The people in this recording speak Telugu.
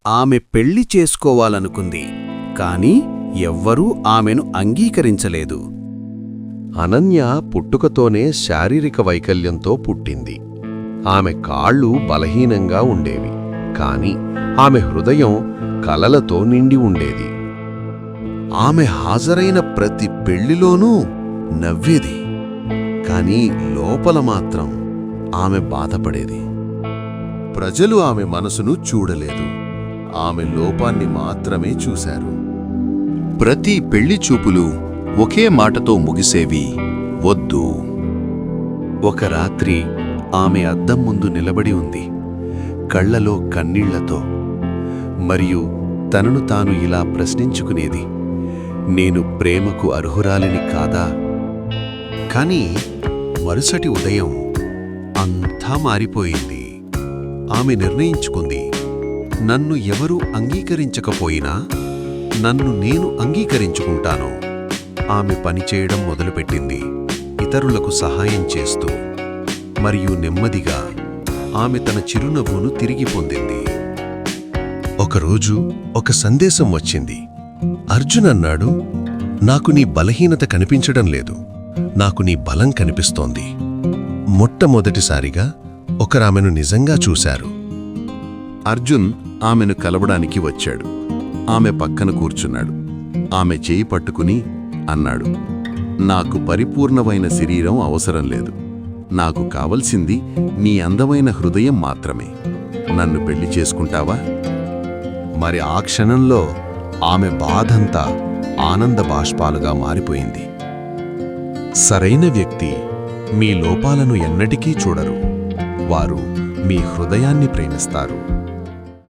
ఆమె పెళ్లి చేసుకోవాలనుకుంది, కాని ఎవ్వరూ ఆమెను అంగీకరించలేదు. అనన్య పుట్టుకతోనే శారీరక వైకల్యంతో పుట్టింది. ఆమె కాళ్ళు బలహీనంగా ఉండేవి, కాని ఆమె హృదయం కలలతో నిండి ఉండేది. ఆమె హాజరైన ప్రతి పెళ్లిలోనూ నవ్వేది, కాని లోపల మాత్రం ఆమె బాధపడేది. ప్రజలు ఆమె మనసును చూడలేదు, ఆమె లోపాన్ని మాత్రమే చూశారు. ప్రతి పెళ్లి చూపులు ఒకే మాటతో ముగిసేవి, వద్దు. ఒక రాత్రి ఆమె అద్దం ముందు నిలబడి ఉంది, కళ్లలో కన్నీళ్లతో. మరియు తనను తాను ఇలా ప్రశ్నించుకునేది, నేను ప్రేమకు అర్హురాలిని కాదా? కాని మరుసటి ఉదయం అంతా మారిపోయింది. ఆమె నిర్ణయించుకుంది, నన్ను ఎవరూ అంగీకరించకపోయినా నన్ను నేను అంగీకరించుకుంటాను. ఆమె పనిచేయడం మొదలుపెట్టింది, ఇతరులకు సహాయం చేస్తూ. మరియు నెమ్మదిగా ఆమె తన చిరునవ్వును తిరిగి పొందింది. ఒకరోజు ఒక సందేశం వచ్చింది. అర్జున్ అన్నాడు, నాకు నీ బలహీనత కనిపించడం లేదు, నాకు నీ బలం కనిపిస్తోంది. మొట్టమొదటిసారిగా ఒకరామెను నిజంగా చూశారు. అర్జున్ ఆమెను కలవడానికి వచ్చాడు. ఆమె పక్కన కూర్చున్నాడు. ఆమె చేయి పట్టుకుని అన్నాడు, నాకు పరిపూర్ణమైన శరీరం అవసరం లేదు. నాకు కావలసింది నీ అందమైన హృదయం మాత్రమే. నన్ను పెళ్లి చేసుకుంటావా? మరి ఆ క్షణంలో ఆమె బాధంతా ఆనంద బాష్పాలుగా మారిపోయింది. సరైన వ్యక్తి మీ లోపాలను ఎన్నటికీ చూడరు, వారు మీ హృదయాన్ని ప్రేమిస్తారు.